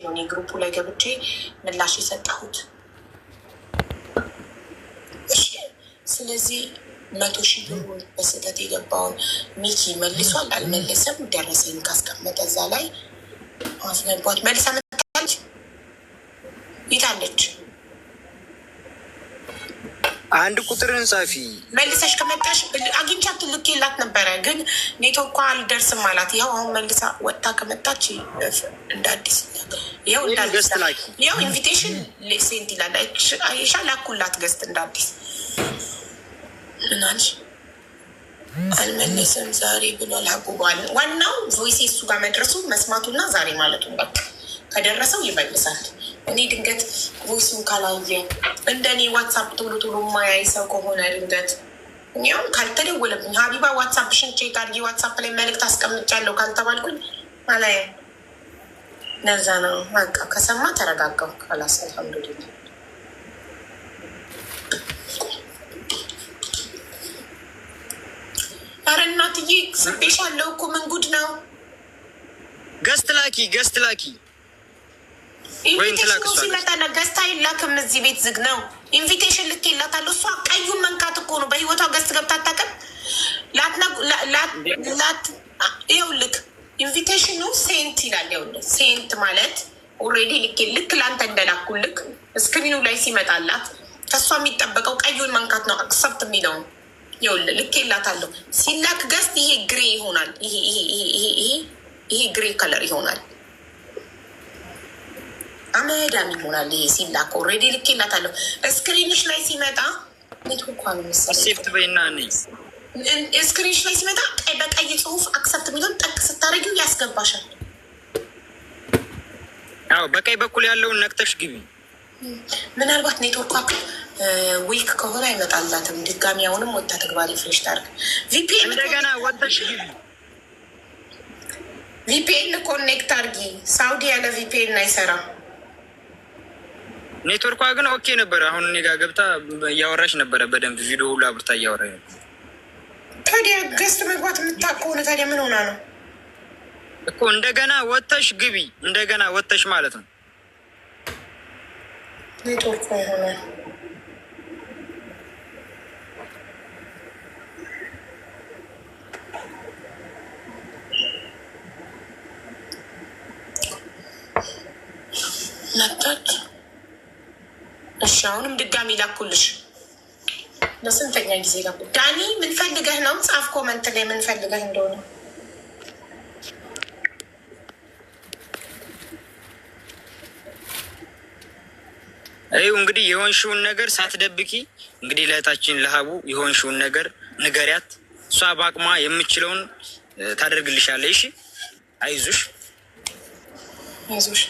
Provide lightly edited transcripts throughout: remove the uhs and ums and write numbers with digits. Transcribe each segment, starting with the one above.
ነው እኔ ግሩፑ ላይ ገብቼ ምላሽ የሰጠሁት። ስለዚህ 100,000 ብሩን በስህተት የገባውን ሚኪ መልሷል አልመለሰም፣ ደረሰኝ ካስቀመጠ እዛ ላይ አስነቧት። መልሳ መጣች ይታለች። አንድ ቁጥርን ጻፊ መልሰሽ ከመጣሽ አግኝቻት ልኬላት ነበረ፣ ግን ኔትወርኳ አልደርስም አላት። ይኸው አሁን መልሳ ወጥታ ከመጣች እንደ አዲስ ይኸው ኢንቪቴሽን ሴንት ይላል። አይሻ ላኩላት ገስት እንደ አዲስ ምናልሽ አልመለሰም ዛሬ ብሏል። ሀቡባል ዋናው ቮይስ እሱ ጋር መድረሱ መስማቱና ዛሬ ማለቱ በቃ ከደረሰው ይመልሳል። እኔ ድንገት ቮይሱን ካላየ እንደኔ ዋትሳፕ ቶሎ ቶሎ ማያይ ሰው ከሆነ ድንገት እኛም ካልተደወለብኝ ሀቢባ ዋትሳፕሽን ቼክ አድርጊ ዋትሳፕ ላይ መልዕክት አስቀምጫለሁ ካልተባልኩኝ አላየ ነዛ ነው በቃ። ከሰማ ተረጋጋው ካላስ አልሐምዱሊላ። ኧረ እናትዬ ስቤሻለሁ እኮ ምን ጉድ ነው። ገስት ላኪ ኢንቪቴሽኑ ሲመጣ ገስት አይላክም። እዚህ ቤት ዝግ ነው። ኢንቪቴሽን ልክ ይላታለሁ። እሷ ቀዩን መንካት እኮ ነው። በህይወቷ ገስት ገብታ አታውቅም። ይኸውልህ ኢንቪቴሽኑ ሴንት ይላል። ይኸውልህ ሴንት ማለት ኦልሬዲ ልክ ለአንተ እንደላኩልክ ስክሪኑ ላይ ሲመጣላት ከእሷ የሚጠበቀው ቀዩን መንካት ነው። አክሰፕት የሚለውን ይኸውልህ ልክ ይላታለሁ። ሲላክ ገስት ይሄ ግሬ ይሆናል። ይሄ ግሬ ከለር ይሆናል። አመዳም ይሆናል። ይሄ ሲላክ ኦልሬዲ ልክ ይላታለሁ። ስክሪንሽ ላይ ሲመጣ ሴፍት በይና ስክሪንሽ ላይ ሲመጣ በቀይ ጽሁፍ አክሰፕት የሚለውን ጠቅ ስታደርጊው ያስገባሻል። አዎ በቀኝ በኩል ያለውን ነቅተሽ ግቢ። ምናልባት ኔትወርኳ ዊክ ከሆነ አይመጣላትም። ድጋሚ አሁንም ወጣ ተግባሪ ፍሬሽ ታርግ። ቪፒኤን እንደገና ወጥተሽ ግቢ። ቪፒኤን ኮኔክት አርጊ። ሳውዲ ያለ ቪፒኤን አይሰራም። ኔትወርኳ ግን ኦኬ ነበረ። አሁን እኔ ጋር ገብታ እያወራሽ ነበረ በደንብ ቪዲዮ ሁሉ አብርታ እያወራኝ ነበር። ታዲያ ገስት መግባት የምታውቅ ከሆነ ታዲያ ምን ሆና ነው እኮ? እንደገና ወጥተሽ ግቢ። እንደገና ወጥተሽ ማለት ነው። ኔትወርክ ሆነ መጣች። እሺ አሁንም ድጋሚ ላኩልሽ። ለስንተኛ ጊዜ ላኩ? ዳኒ ምን ፈልገህ ነው? ጻፍ ኮመንት ላይ ምን ፈልገህ እንደሆነ። ይኸው እንግዲህ የሆንሽውን ነገር ሳትደብቂ እንግዲህ ለእህታችን ለሀቡ የሆንሽውን ነገር ንገሪያት። እሷ በአቅሟ የምችለውን ታደርግልሻለሽ። አይዞሽ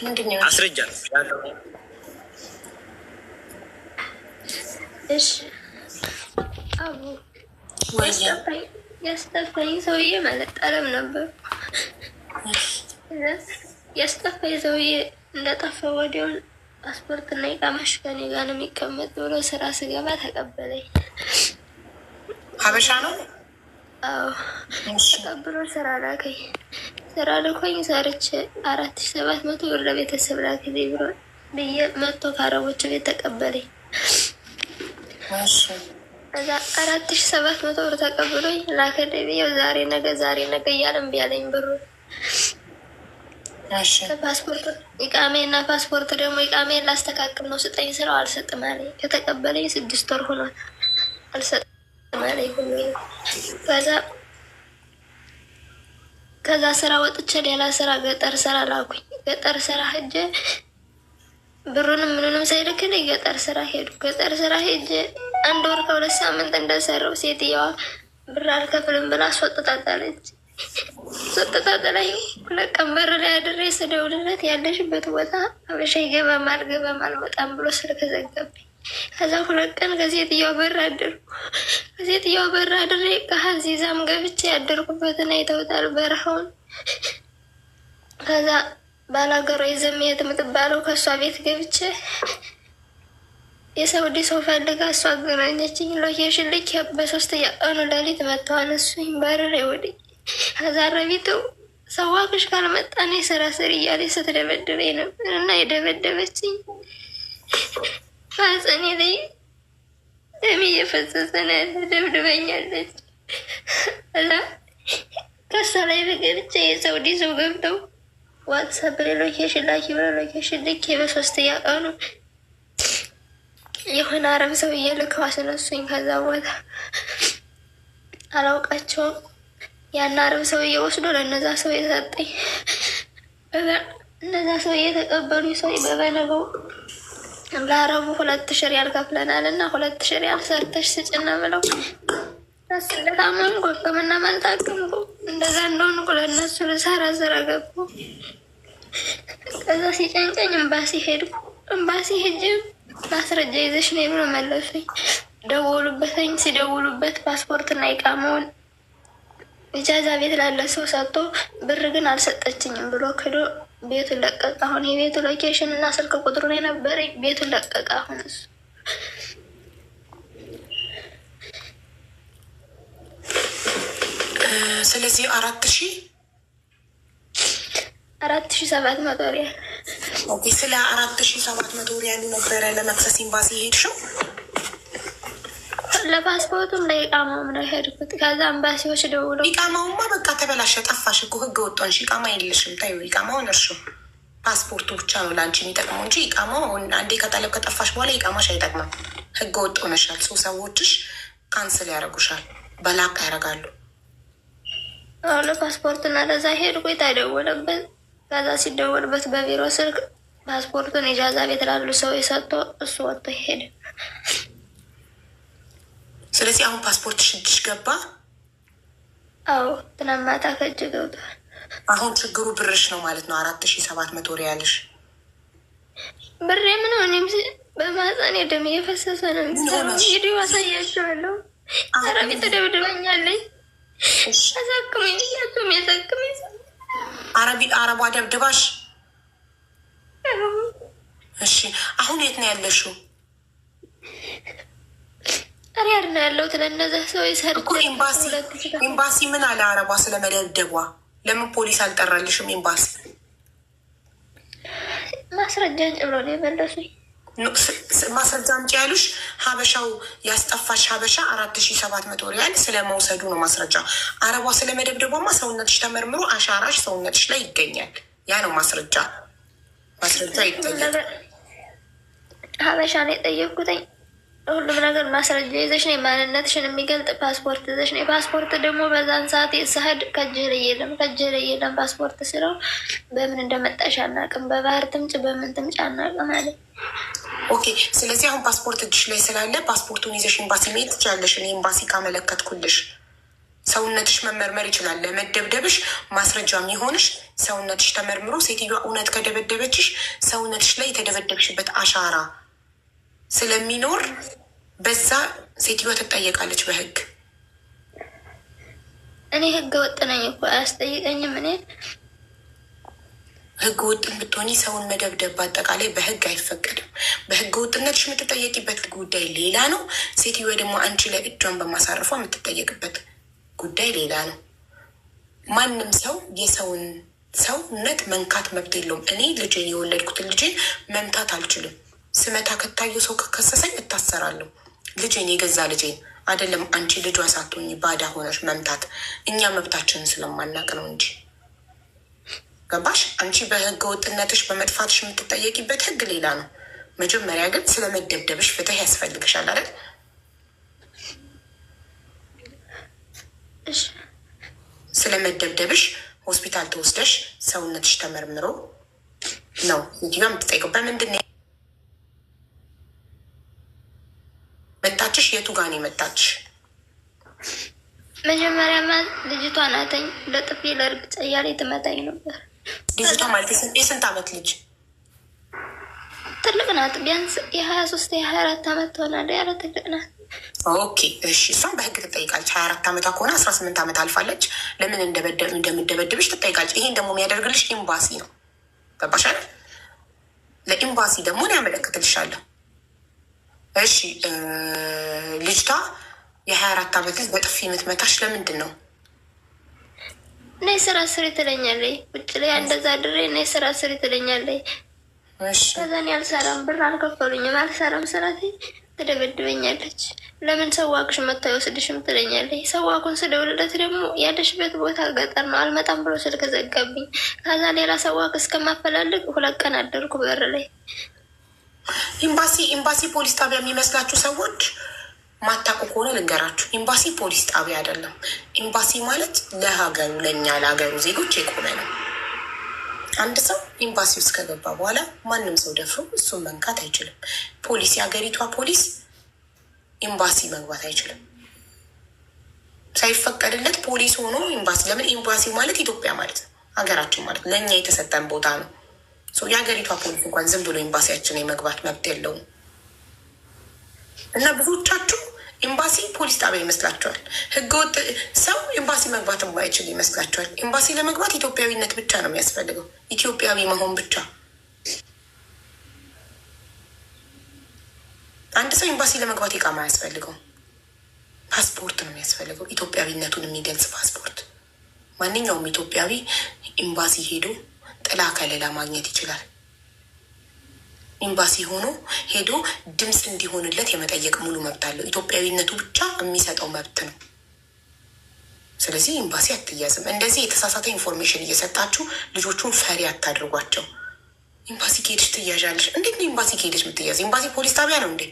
ምንድን ነው አስረጃት። እሺ አቡ ያስጠፋኝ ሰውዬ ማለት ጠረም ነበር። ያስጠፋኝ ሰውዬ እንደጠፋ ወዲያውን ፓስፖርትና የቃማሽ ከኔ ጋር ነው የሚቀመጥ ብሎ ስራ ስገባ ተቀበለኝ። ሀበሻ ነው? አዎ ተቀብሎ ስራ ላከኝ። ስራ ልኮኝ ሰርቼ 4,700 ብር ለቤተሰብ ላክልኝ ብሎ ብዬ መጥቶ ከአረቦች ቤት ተቀበለኝ። እዛ 4,700 ብር ተቀብሎኝ ላከልኝ ብዬው ዛሬ ነገ እያለ እምቢ አለኝ ብሩ። ፓስፖርት ኢቃሜና ፓስፖርት ደግሞ ኢቃሜን ላስተካክል ነው ስጠኝ ስለው አልሰጥም አለኝ። ከተቀበለኝ 6 ወር ሆኗል። አልሰጥም አለኝ ሁሉ። ከዛ ስራ ወጥቼ ሌላ ስራ ገጠር ስራ ላኩኝ። ገጠር ስራ ሄጄ ብሩንም ምንንም ሳይልክልኝ ገጠር ስራ ሄዱ። ገጠር ስራ ሄጄ 1 ወር ከ2 ሳምንት እንደሰራው ሴትየዋ ብር አልከፍልም ብላ አስወጥታታለች። አስወጥታታለች። 2 ቀን በር ላይ አድሬ ስደውልለት ያለሽበት ቦታ ሀበሻ ይገባም አልገባም አልወጣም ብሎ ስልክ ዘጋብኝ። ከዛ 2 ቀን ከሴትየዋ በር አደርኩ። ከሴትየዋ በር አድሬ ከሀዚዛም ገብቼ ያደርኩበትን አይተውታል በረሃውን። ከዛ ባላገሯ የዘሜት የምትባለው ከእሷ ቤት ገብቼ የሳውዲ ሰው ፈልጋ እሷ አገናኘችኝ። ሎኬሽን ልክ በ3ኛ ቀኑ ሌሊት መጥተዋል። እሱኝ ባረር ወደኝ ከዛ ረቢቱ ሰዋክሽ ካልመጣኔ ስራ ስር እያለ ስትደበድበኝ ነበር እና የደበደበችኝ ማህፀኔ ላይ ደም እየፈሰሰ ነው ያለ። ደብድበኛለች እና ከሳ ላይ በገብቼ የሳውዲ ሰው ገብተው ዋትሳፕ ላይ ሎኬሽን ላኪ ብሎ ሎኬሽን ልኬ በሶስተኛ ቀኑ የሆነ አረብ ሰውዬ ልከው አስነሱኝ። ከዛ ቦታ አላውቃቸውም። ያን አረብ ሰውዬ ወስዶ ለእነዛ ሰው የሰጠኝ። እነዛ ሰው የተቀበሉኝ ሰው በበነገው ለአረቡ 2000 ሪያል ከፍለናል እና 2000 ሪያል ሰርተሽ ስጭና ብለው ስለታመምኩ ሕክምና አልታከምኩ። እንደዛ እንደሆንኩ ለእነሱ ልሰራ ስራ ገቡ። ከዛ ሲጨንቀኝ ኤምባሲ ሄድኩ። ኤምባሲ ሄጅ ማስረጃ ይዘሽ ነው ብሎ መለሱኝ። ደወሉበትኝ። ሲደውሉበት ፓስፖርትና ኢቃማውን ኢጃዛ ቤት ላለ ሰው ሰጥቶ ብር ግን አልሰጠችኝም ብሎ ክዶ ቤቱን ለቀቀ። አሁን የቤቱ ሎኬሽን እና ስልክ ቁጥሩ ላይ ነበር። ቤቱን ለቀቀ። አሁን እሱ ስለዚህ 4700 ሪያል። ኦኬ። ስለ 4700 ሪያል ነበረ ለመክሰስ ኤምባሲ ሄድሽው? ለፓስፖርቱም ለኢቃማውም ነው ሄድኩት። ከዛ ኤምባሲዎች ደውለው ኢቃማውማ በቃ ተበላሸ፣ ጠፋሽ እኮ ህገ ወጦንሽ። ኢቃማ የለሽም። ታዩ ኢቃማውን እርሹ። ፓስፖርቱ ብቻ ነው ለአንቺ የሚጠቅመው እንጂ ኢቃማው አንዴ ከጠለብ ከጠፋሽ በኋላ ኢቃማሽ አይጠቅምም። ህገ ወጥ ሆነሻል። ሰዎችሽ ካንስል ያደርጉሻል፣ በላቅ ያደርጋሉ። ለፓስፖርትና ለዛ ሄድኩ። ታደወለበት። ከዛ ሲደወልበት በቢሮ ስልክ ፓስፖርቱን ኢጃዛ ቤት ላሉ ሰው የሰጥቶ እሱ ወጥቶ ሄደ። ስለዚህ አሁን ፓስፖርት እጅሽ ገባ? አዎ ትናንት ማታ ከእጅ ገብቷል። አሁን ችግሩ ብርሽ ነው ማለት ነው። 4700 ሪያልሽ ብሬ ምን ሆነ? በማህፀኔ ደም እየፈሰሰ ነው። ቪዲዮ አሳያቸዋለሁ። አረቢ ተደብድበኛለች። አሳክመኝ ያቱም የዘክመኝ አረቧ ደብድባሽ? እሺ አሁን የት ነው ያለሽው? ሪያድ ነው ያለሁት። ለእነዛ ሰው ሰርኩ። ኤምባሲ ምን አለ አረቧ ስለመደብደቧ? ለምን ፖሊስ አልጠራልሽም? ኤምባሲ ማስረጃን ጭብሎ ነው የመለሱኝ። ማስረጃ አምጪ ያሉሽ? ሀበሻው ያስጠፋሽ ሀበሻ 4700 ሪያል ስለመውሰዱ ነው ማስረጃ። አረቧ ስለመደብደቧማ ሰውነትሽ ተመርምሮ አሻራሽ ሰውነትሽ ላይ ይገኛል። ያ ነው ማስረጃ። ማስረጃ ይገኛል። ሀበሻ ነው የጠየቅኩትኝ። ሁሉም ነገር ማስረጃ ይዘሽ ነው፣ ማንነትሽን የሚገልጥ ፓስፖርት ይዘሽ ነው። ፓስፖርት ደግሞ በዛን ሰዓት የሰህድ ከጀለ የለም ፓስፖርት ስለው በምን እንደመጣሽ አናውቅም። በባህር ትምጭ በምን ትምጭ አናውቅም አለ። ኦኬ። ስለዚህ አሁን ፓስፖርት እጅሽ ላይ ስላለ ፓስፖርቱን ይዘሽ ኤምባሲ መሄድ ትችላለሽ። እኔ ኤምባሲ ካመለከትኩልሽ ሰውነትሽ መመርመር ይችላል። ለመደብደብሽ ማስረጃ የሚሆንሽ ሰውነትሽ ተመርምሮ ሴትዮዋ እውነት ከደበደበችሽ ሰውነትሽ ላይ የተደበደብሽበት አሻራ ስለሚኖር በዛ ሴትዮዋ ትጠየቃለች በህግ። እኔ ህገ ወጥ ነኝ እኮ አያስጠይቀኝም። እኔ ህገ ወጥን ብትሆኒ ሰውን መደብደብ በአጠቃላይ በህግ አይፈቀድም። በህገ ወጥነትሽ የምትጠየቂበት ጉዳይ ሌላ ነው። ሴትዮዋ ደግሞ አንቺ ላይ እጇን በማሳረፏ የምትጠየቅበት ጉዳይ ሌላ ነው። ማንም ሰው የሰውን ሰውነት መንካት መብት የለውም። እኔ ልጄን የወለድኩትን ልጄን መምታት አልችልም። ስመታ ከታየው ሰው ከከሰሰኝ እታሰራለሁ። ልጄን የገዛ ልጄን አይደለም አንቺ ልጇ ሳትሆኝ ባዳ ሆነሽ መምታት። እኛ መብታችንን ስለማናቅ ነው እንጂ ገባሽ? አንቺ በህገ ወጥነትሽ በመጥፋትሽ የምትጠየቂበት ህግ ሌላ ነው። መጀመሪያ ግን ስለመደብደብሽ ፍትህ ያስፈልግሻል አይደል? ስለመደብደብሽ ሆስፒታል ተወስደሽ ሰውነትሽ ተመርምሮ ነው እንጂ የምትጠይቀው። በምንድን ነው መታችሽ? የቱ ጋር ነው የመታችሽ? መጀመሪያማ ልጅቷ ናተኝ ለጥፊ ለእርግጫ እያለ ትመታኝ ነበር። ልጅቷ ማለት የስንት ዓመት ልጅ? ትልቅ ናት። ቢያንስ የ23 የ24 ዓመት ትሆናለች። ያለ ትልቅ ናት። ኦኬ እሺ። እሷም በህግ ትጠይቃለች። 24 ዓመቷ ከሆነ 18 ዓመት አልፋለች። ለምን እንደምደበድብሽ ትጠይቃለች። ይሄን ደግሞ የሚያደርግልሽ ኤምባሲ ነው። ገባሻል? ለኤምባሲ ደግሞ እኔ ያመለክትልሻለሁ። እሺ ልጅቷ የ24 ዓመት ልጅ በጥፊ የምትመታሽ ለምንድን ነው? እኔ ስራ ስሪ ትለኛለች። ውጭ ላይ እንደዛ ድሬ እኔ ስራ ስሪ ትለኛለች። ከዛን ያልሰራም ብር አልከፈሉኝም አልሰራም ስራት ትደበድበኛለች። ለምን ሰዋቅሽ መታ ይወስድሽም ትለኛለች። ሰዋኩን ስደውልለት ደግሞ ያለሽበት ቦታ ገጠር ነው አልመጣም ብሎ ስልክ ዘጋብኝ። ከዛ ሌላ ሰዋቅ እስከማፈላልግ 2 ቀን አደርኩ በር ላይ። ኤምባሲ ፖሊስ ጣቢያ የሚመስላችሁ ሰዎች ማታውቁ ከሆነ ልንገራችሁ። ኤምባሲ ፖሊስ ጣቢያ አይደለም። ኤምባሲ ማለት ለሀገሩ ለእኛ ለሀገሩ ዜጎች የቆመ ነው። አንድ ሰው ኤምባሲ ውስጥ ከገባ በኋላ ማንም ሰው ደፍሮ እሱን መንካት አይችልም። ፖሊስ የሀገሪቷ ፖሊስ ኤምባሲ መግባት አይችልም ሳይፈቀድለት ፖሊስ ሆኖ ኤምባሲ። ለምን? ኤምባሲ ማለት ኢትዮጵያ ማለት ነው፣ ሀገራችን ማለት ነው፣ ለእኛ የተሰጠን ቦታ ነው። የሀገሪቷ ፖሊስ እንኳን ዝም ብሎ ኤምባሲያችን የመግባት መብት የለውም። እና ብዙዎቻችሁ ኤምባሲ ፖሊስ ጣቢያ ይመስላችኋል። ህገወጥ ሰው ኤምባሲ መግባት የማይችል ይመስላችኋል። ኤምባሲ ለመግባት ኢትዮጵያዊነት ብቻ ነው የሚያስፈልገው፣ ኢትዮጵያዊ መሆን ብቻ። አንድ ሰው ኤምባሲ ለመግባት ይቃማ አያስፈልገው፣ ፓስፖርት ነው የሚያስፈልገው፣ ኢትዮጵያዊነቱን የሚገልጽ ፓስፖርት። ማንኛውም ኢትዮጵያዊ ኤምባሲ ሄዶ ጥላ ከለላ ማግኘት ይችላል። ኤምባሲ ሆኖ ሄዶ ድምፅ እንዲሆንለት የመጠየቅ ሙሉ መብት አለው። ኢትዮጵያዊነቱ ብቻ የሚሰጠው መብት ነው። ስለዚህ ኤምባሲ አትያዝም። እንደዚህ የተሳሳተ ኢንፎርሜሽን እየሰጣችሁ ልጆቹን ፈሪ አታድርጓቸው። ኤምባሲ ከሄድሽ ትያዣለሽ። እንዴት ነው ኤምባሲ ከሄደሽ የምትያዝ? ኤምባሲ ፖሊስ ጣቢያ ነው እንዴ?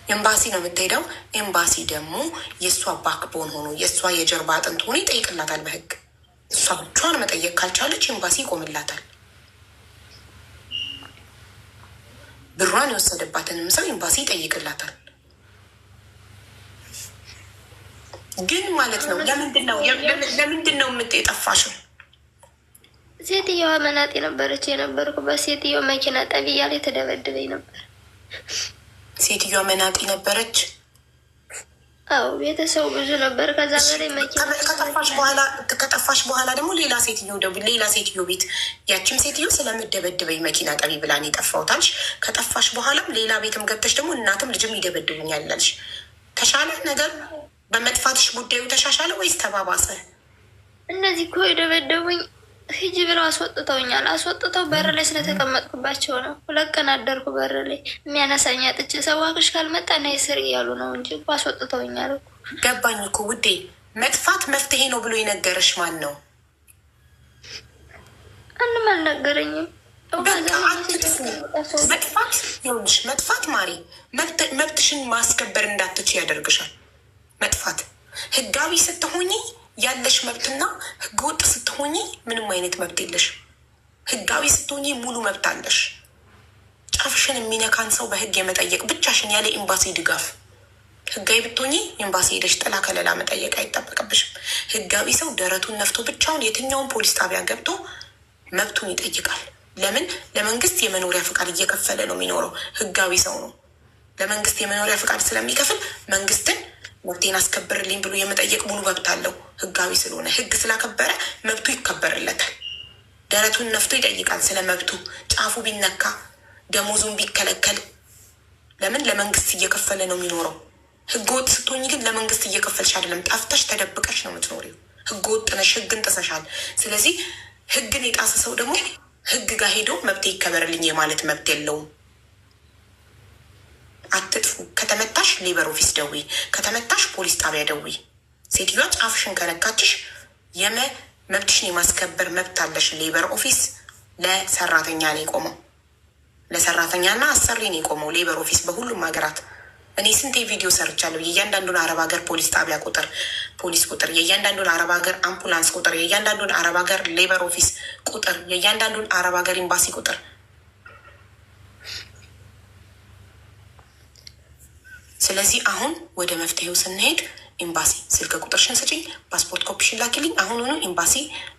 ኤምባሲ ነው የምትሄደው። ኤምባሲ ደግሞ የእሷ ባክቦን ሆኖ የእሷ የጀርባ አጥንት ሆኖ ይጠይቅላታል በህግ። እሷ ብቻዋን መጠየቅ ካልቻለች ኤምባሲ ይቆምላታል። ብሯን የወሰደባትንም ሰው ኤምባሲ ይጠይቅላታል። ግን ማለት ነው ለምንድን ነው የጠፋሽው? ሴትየዋ መናጤ ነበረች የነበርኩበት። ሴትየዋ መኪና ጠቢ እያለ የተደበደበኝ ነበር። ሴትዮዋ መናጤ ነበረች? አዎ ቤተሰቡ ብዙ ነበር። ከዛ በላይ መኪና ከጠፋሽ በኋላ ደግሞ ሌላ ሴትዮ ቤት ያቺም ሴትዮ ስለምደበድበኝ መኪና ጠቢ ብላን የጠፋውታልሽ። ከጠፋሽ በኋላም ሌላ ቤትም ገብተሽ ደግሞ እናትም ልጅም ይደበድቡኛል ያልሽ። ተሻለ ነገር? በመጥፋትሽ ጉዳዩ ተሻሻለ ወይስ ተባባሰ? እነዚህ እኮ የደበደቡኝ ሂጂ ብለው አስወጥተውኛል። አስወጥተው በር ላይ ስለተቀመጥኩባቸው ነው። 2 ቀን አደርኩ በር ላይ። የሚያነሳኝ አጥቼ ሰዋክሽ ካልመጣ ና ስር እያሉ ነው እንጂ እኮ አስወጥተውኛል እኮ። ገባኝ እኮ ውዴ። መጥፋት መፍትሄ ነው ብሎ የነገረሽ ማን ነው? አንድም አልነገረኝም። መጥፋት ማሪ መብትሽን ማስከበር እንዳትች ያደርግሻል። መጥፋት ህጋዊ ስትሆኚ ያለሽ መብትና ህገወጥ ስትሆኚ ምንም አይነት መብት የለሽ። ህጋዊ ስትሆኚ ሙሉ መብት አለሽ። ጫፍሽን የሚነካን ሰው በህግ የመጠየቅ ብቻሽን ያለ ኤምባሲ ድጋፍ። ህጋዊ ብትሆኚ ኤምባሲ ሄደሽ ጥላ ከለላ መጠየቅ አይጠበቅብሽም። ህጋዊ ሰው ደረቱን ነፍቶ ብቻውን የትኛውን ፖሊስ ጣቢያ ገብቶ መብቱን ይጠይቃል። ለምን? ለመንግስት የመኖሪያ ፍቃድ እየከፈለ ነው የሚኖረው። ህጋዊ ሰው ነው። ለመንግስት የመኖሪያ ፍቃድ ስለሚከፍል መንግስትን መብቴን አስከብርልኝ ብሎ የመጠየቅ ሙሉ መብት አለው። ህጋዊ ስለሆነ ህግ ስላከበረ መብቱ ይከበርለታል። ደረቱን ነፍቶ ይጠይቃል ስለ መብቱ። ጫፉ ቢነካ ደሞዙን ቢከለከል ለምን? ለመንግስት እየከፈለ ነው የሚኖረው። ህገወጥ ስትሆኝ ግን ለመንግስት እየከፈልሽ አይደለም፣ ጠፍተሽ ተደብቀሽ ነው የምትኖሪው። ህገወጥ ነሽ፣ ህግን ጥሰሻል። ስለዚህ ህግን የጣሰ ሰው ደግሞ ህግ ጋር ሄዶ መብቴ ይከበርልኝ የማለት መብት የለውም። አትጥፉ። ከተመታሽ ሌበር ኦፊስ ደዊ፣ ከተመታሽ ፖሊስ ጣቢያ ደዊ። ሴትዮዋ ጫፍሽን ከነካችሽ መብትሽን የማስከበር መብት አለሽ። ሌበር ኦፊስ ለሰራተኛ ነው የቆመው፣ ለሰራተኛና አሰሪ ነው የቆመው ሌበር ኦፊስ በሁሉም ሀገራት። እኔ ስንት ቪዲዮ ሰርቻለሁ። የእያንዳንዱን አረብ ሀገር ፖሊስ ጣቢያ ቁጥር፣ ፖሊስ ቁጥር፣ የእያንዳንዱን አረብ ሀገር አምቡላንስ ቁጥር፣ የእያንዳንዱን አረብ ሀገር ሌበር ኦፊስ ቁጥር፣ የእያንዳንዱን አረብ ሀገር ኤምባሲ ቁጥር። ስለዚህ አሁን ወደ መፍትሄው ስንሄድ ኤምባሲ ስልክ ቁጥርሽን ስጪኝ፣ ፓስፖርት ኮፒሽን ላኪልኝ። አሁኑኑ ኤምባሲ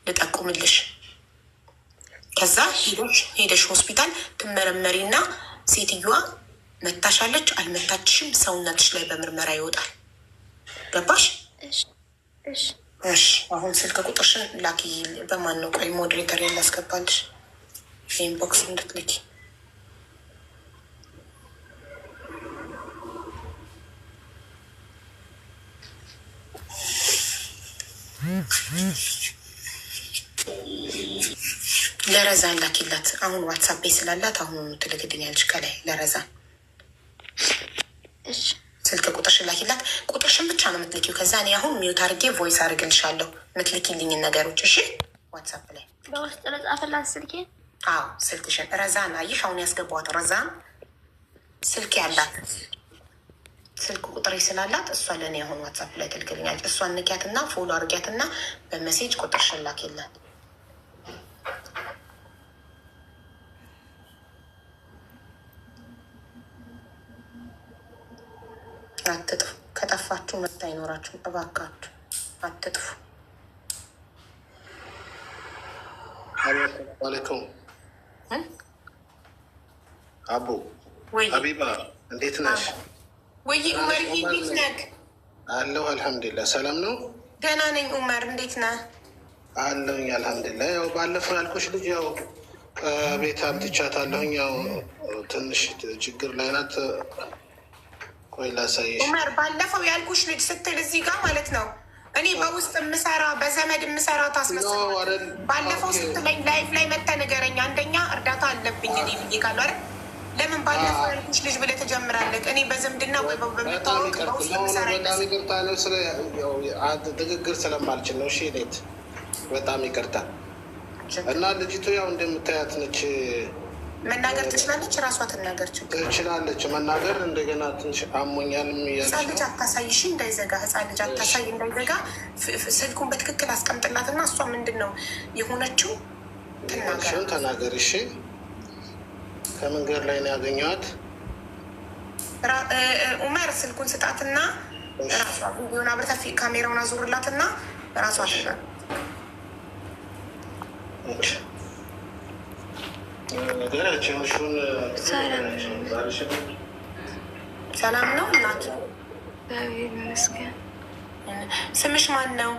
ልጠቁምልሽ። ከዛ ሄደሽ ሆስፒታል ትመረመሪና ሴትዮዋ መታሻለች አልመታችሽም ሰውነትሽ ላይ በምርመራ ይወጣል። ገባሽ? እሺ አሁን ስልክ ቁጥርሽን ላኪ። በማን ነው? ቆይ ሞዴሬተር ያላስገባልሽ ኢንቦክስ እንድትልኪ። ለረዛ ላኪላት። አሁን ዋትሳፕ ስላላት አሁን ትልክልኛለች ከላይ ለረዛ ስልክ ቁጥርሽ ላኪላት። ቁጥርሽን ብቻ ነው የምትልኪው። ከዛ እኔ አሁን ሚዩት አድርጌ ቮይስ አድርግልሻለሁ የምትልኪልኝን ነገሮች። እሺ ዋትሳፕ ላይ በውስጥ ለጻፈላት ስልኬ። አዎ ስልክሽን ረዛን አየሽ። አሁን ያስገባት ረዛን ስልክ ያላት ስልክ ቁጥሬ ስላላት እሷ ለእኔ አሁን ዋትሳፕ ላይ ትልክልኛለች። እሷን ንኪያትና ፎሎ አድርጊያትና በመሴጅ ቁጥርሽን ላኪላት። አትጥፉ። ከጠፋችሁ መታ አይኖራችሁም። እባካችሁ አትጥፉ። አለይኩም አቡ ወይ ሀቢባ እንዴት ነሽ? ወይ ኡመር እንዴት ነህ? አለሁ አልሐምዱሊላህ። ሰላም ነው? ደህና ነኝ። ኡመር እንዴት ነህ? አለሁኝ አልሐምዱሊላህ። ያው ባለፈው ያልኩሽ ልጅ ያው ቤት አምጥቻታለሁኝ። ያው ትንሽ ችግር ላይ ናት። ቆይ ላሳይሽ። ኡመር ባለፈው ያልኩሽ ልጅ ስትል እዚህ ጋር ማለት ነው እኔ በውስጥ የምሰራ በዘመድ የምሰራ ታስመስል። ባለፈው ስትለኝ ላይፍ ላይ መተህ ንገረኝ። አንደኛ እርዳታ አለብኝ እኔ ብዬ ካሉ አይደል? ለምን ባለፈው ያልኩሽ ልጅ ብለህ ትጀምራለህ? እኔ በዝምድና ወይ በምታወቅ በውስጥ የምሰራ ንግግር ስለማልችል ነው። እሺ ኔት በጣም ይቅርታ። እና ልጅቱ ያው እንደምታያት ነች። መናገር ትችላለች፣ ራሷ ትናገር። ችግር ትችላለች መናገር። እንደገና ትንሽ አሞኛልም እያለች ህፃን ልጅ አታሳይ። እሺ እንዳይዘጋ፣ ህፃን ልጅ አታሳይ እንዳይዘጋ። ስልኩን በትክክል አስቀምጥላትና እሷ ምንድን ነው የሆነችው ተናገር። እሺ ከመንገድ ላይ ነው ያገኘኋት። ኡመር ስልኩን ስጣትና ራሷ ቪዲዮን አብረታ ካሜራውን አዙርላትና ራሷ ትናገር። ሰላም ነው እናት? ይመስገን። ስምሽ ማን ነው?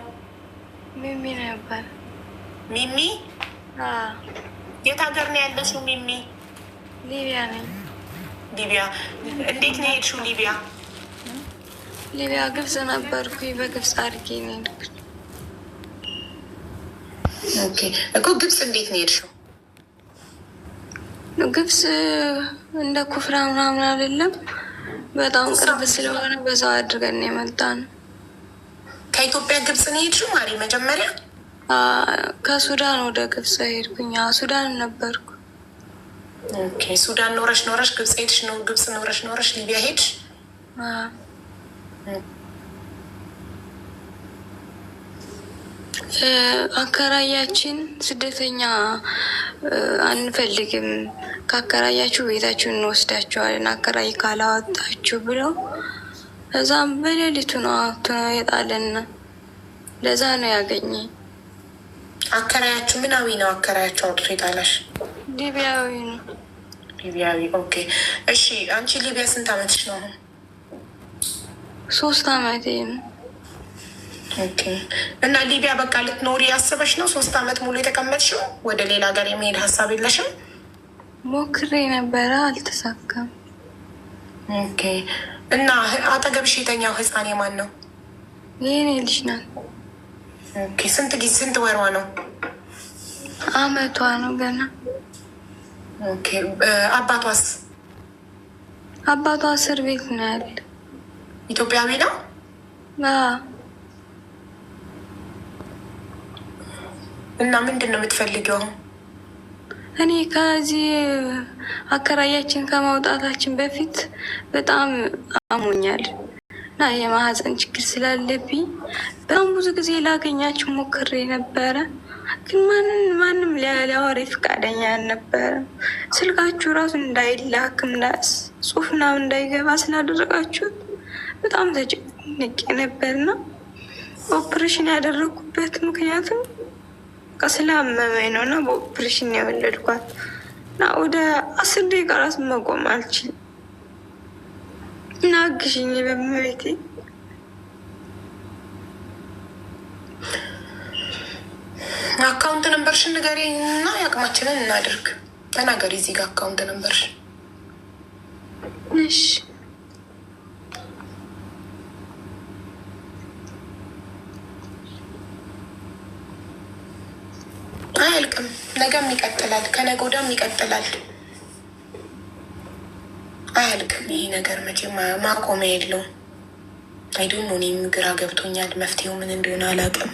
ሚሚ ነበር። ሚሚ? የት ሀገር ነው ያለሽው ሚሚ? ሊቢያ ነኝ። ሊቢያ? እንዴት ነው የሄድሽው ሊቢያ? ሊቢያ ግብጽ ነበርኩኝ። በግብጽ አድርጌ ነው የሄድኩት። ኦኬ እኮ ግብጽ እንዴት ነው የሄድሽው? ግብጽ እንደ ኩፍራ ምናምን አይደለም፣ በጣም ቅርብ ስለሆነ በዛው አድርገን የመጣ ነው። ከኢትዮጵያ ግብጽ ነው የሄድሽው ማሪ? መጀመሪያ ከሱዳን ወደ ግብጽ ሄድኩኝ። ሱዳን ነበርኩ። ኦኬ ሱዳን ኖረሽ ግብጽ ሄድሽ ነው? ግብጽ ኖረሽ ሊቢያ ሄድሽ? አከራያችን ስደተኛ አንፈልግም፣ ካከራያችሁ ቤታችሁን እንወስዳችኋለን፣ አከራይ ካላወጣችሁ ብለው እዛም በሌሊቱ ነው የጣለን። ለዛ ነው ያገኘ። አከራያችሁ ምናዊ ነው? አከራያችሁ አውጥቶ የጣላሽ? ሊቢያዊ ነው። ሊቢያዊ። ኦኬ እሺ። አንቺ ሊቢያ ስንት አመትሽ ነው አሁን? 3 አመቴ ነው። ኦኬ እና ሊቢያ በቃ ልትኖሪ ያስበሽ ነው? 3 አመት ሙሉ የተቀመጥሽው? ወደ ሌላ ሀገር የመሄድ ሀሳብ የለሽም? ሞክሬ ነበረ፣ አልተሳካም። ኦኬ እና አጠገብሽ የተኛው ህፃን የማን ነው? የኔ ልጅ ናት። ኦኬ ስንት ወሯ ነው? አመቷ ነው ገና። ኦኬ አባቷስ? አባቷ እስር ቤት ነው ያለ። ኢትዮጵያዊ ነው? እና ምንድን ነው የምትፈልጊው? እኔ ከዚህ አከራያችን ከማውጣታችን በፊት በጣም አሞኛል እና የማህፀን ችግር ስላለብኝ በጣም ብዙ ጊዜ ላገኛችሁ ሞክሬ ነበረ፣ ግን ማንም ሊያወራ ፈቃደኛ አልነበረም። ስልካችሁ ራሱ እንዳይላክ ጽሁፍ ምናምን እንዳይገባ ስላደረጋችሁት በጣም ተጨንቄ ነበርና ኦፕሬሽን ያደረጉበት ምክንያትም ስላመመኝ ነው እና በኦፕሬሽን የወለድኳት እና ወደ 10 ደቂቃ ራሱ መቆም አልችልም እና አግዥኝ በመቤቴ። አካውንት ነምበርሽን ንገሪኝ እና የአቅማችንን እናድርግ። ተናገሪ እዚህ ጋር አካውንት ነምበርሽን። እሺ አያልቅም። ነገም ይቀጥላል፣ ከነገ ወዲያም ይቀጥላል። አያልቅም ይሄ ነገር መቼም ማቆሚያ የለውም። አይዶን እኔም ግራ ገብቶኛል። መፍትሄው ምን እንደሆነ አላውቅም።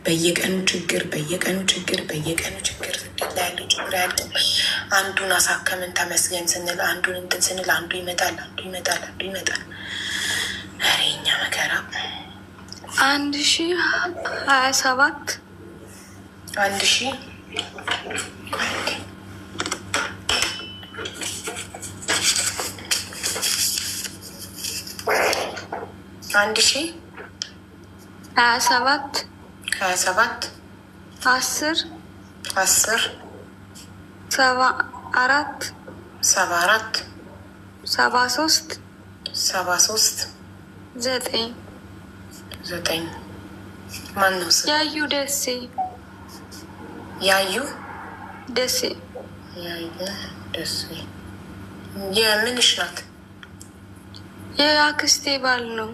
በየቀኑ ችግር፣ በየቀኑ ችግር፣ በየቀኑ ችግር። ስደት ላይ ያለው ችግር አያልቅም። አንዱን አሳከምን ተመስገን ስንል፣ አንዱን እንትን ስንል አንዱ ይመጣል፣ አንዱ ይመጣል፣ አንዱ ይመጣል። ኧረ የእኛ መከራ 1027 1000 27 27 10 10 74 74 73 73 9 9 ማን ነው ስም? ያዩ ደሴ ያዩ ደሴ ያዩ ደሴ። የምንሽ ናት? የአክስቴ ባል ነው።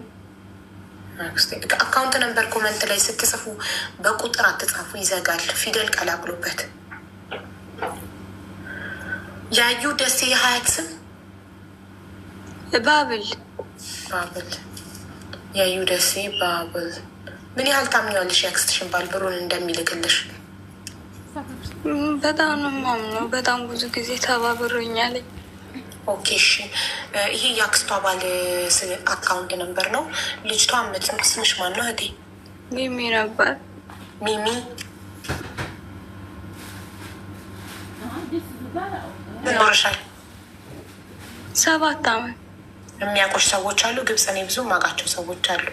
አካውንት ነበር ኮመንት ላይ ስትጽፉ በቁጥር አትጻፉ፣ ይዘጋል። ፊደል ቀላቅሉበት። ያዩ ደሴ የሀያት ስም ባብል ባብል። ያዩ ደሴ ባብል። ምን ያህል ታምኛለሽ የአክስትሽን ባል ብሩን እንደሚልክልሽ? በጣም ነው የማምነው። በጣም ብዙ ጊዜ ተባብሮኛል። ኦኬ እሺ። ይሄ የአክስቷ ባል አካውንት ነበር ነው። ልጅቷ ስምሽ ማን ነው እህቴ? ሚሚ ነበር። ሚሚ ኖርሻል? 7 ዓመት። የሚያውቁሽ ሰዎች አሉ ግብፅ? እኔ ብዙ የማውቃቸው ሰዎች አሉ።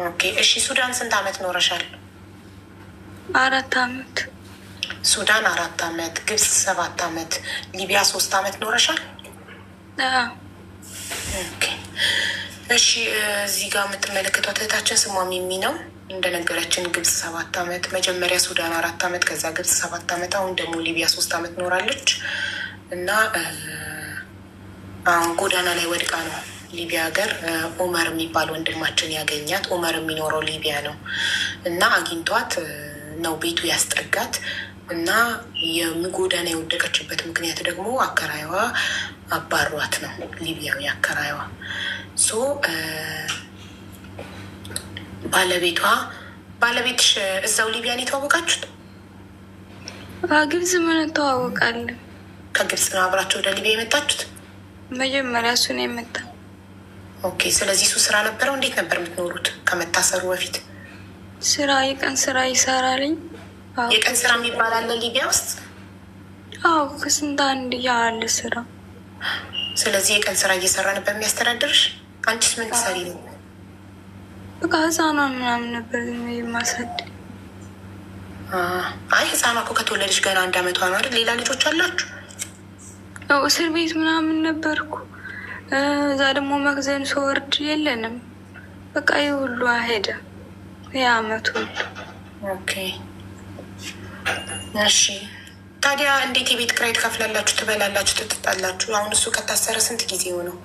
ኦኬ እሺ። ሱዳን ስንት ዓመት ኖረሻል? 4 ዓመት። ሱዳን 4 ዓመት፣ ግብፅ 7 ዓመት፣ ሊቢያ 3 ዓመት ኖረሻል? እሺ። እዚህ ጋር የምትመለከቷት እህታችን ስሟ ሚሚ ነው። እንደነገረችን ግብፅ 7 ዓመት፣ መጀመሪያ ሱዳን 4 ዓመት፣ ከዛ ግብፅ 7 ዓመት፣ አሁን ደግሞ ሊቢያ 3 ዓመት ኖራለች እና አሁን ጎዳና ላይ ወድቃ ነው ሊቢያ ሀገር ኦመር የሚባል ወንድማችን ያገኛት። ኦመር የሚኖረው ሊቢያ ነው እና አግኝቷት ነው ቤቱ ያስጠጋት እና የጎዳና የወደቀችበት ምክንያት ደግሞ አከራይዋ አባሯት ነው፣ ሊቢያዊ አከራይዋ። ሶ ባለቤትሽ እዛው ሊቢያን የተዋወቃችሁት? ግብጽ ምን እንተዋወቃለን። ከግብጽ ነው አብራችሁ ወደ ሊቢያ የመጣችሁት? መጀመሪያ እሱ ነው የመጣ። ኦኬ። ስለዚህ እሱ ስራ ነበረው? እንዴት ነበር የምትኖሩት ከመታሰሩ በፊት? ስራ የቀን ስራ ይሰራልኝ። የቀን ስራ የሚባል አለ ሊቢያ ውስጥ? አዎ ከስንት አንድ ያለ ስራ። ስለዚህ የቀን ስራ እየሰራ ነበር የሚያስተዳድርሽ? አንቺስ ምን ትሰሪ ነው? በቃ ህፃኗ ምናምን ነበር የማሳድግ። አይ ህፃኗ እኮ ከተወለደች ገና 1 ዓመቷ ነው አይደል? ሌላ ልጆች አላችሁ? ያው እስር ቤት ምናምን ነበርኩ። እዛ ደግሞ መክዘን ስወርድ የለንም። በቃ ይህ ሁሉ ሄደ የአመቱ። ኦኬ እሺ። ታዲያ እንዴት የቤት ኪራይ ትከፍላላችሁ፣ ትበላላችሁ፣ ትጠጣላችሁ? አሁን እሱ ከታሰረ ስንት ጊዜ ሆነው?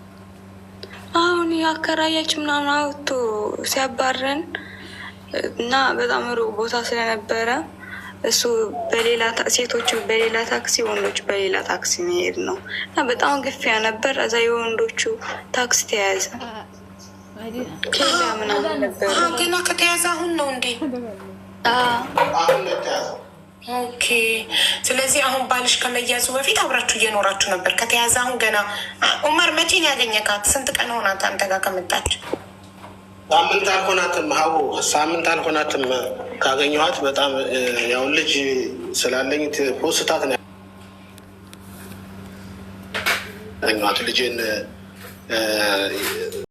አሁን የአከራያችን ምናምን አውጥቶ ሲያባረን እና በጣም ሩቅ ቦታ ስለነበረ እሱ ሴቶቹ በሌላ ታክሲ፣ ወንዶቹ በሌላ ታክሲ መሄድ ነው እና በጣም ግፊያ ነበር። እዛ የወንዶቹ ታክሲ ተያዘ። ኬላ ምናምን ነበር። ገና ከተያዘ አሁን ነው እንዴ? ኦኬ። ስለዚህ አሁን ባልሽ ከመያዙ በፊት አብራችሁ እየኖራችሁ ነበር። ከተያዘ አሁን ገና። ኡመር መቼ ነው ያገኘካት? ስንት ቀን ሆናት አንተ ጋር ከመጣች? ሳምንት አልሆናትም። ሳምንት አልሆናትም ካገኘኋት። በጣም ያው ልጅ ስላለኝ ፖስታት ነው ያገኘኋት ልጄን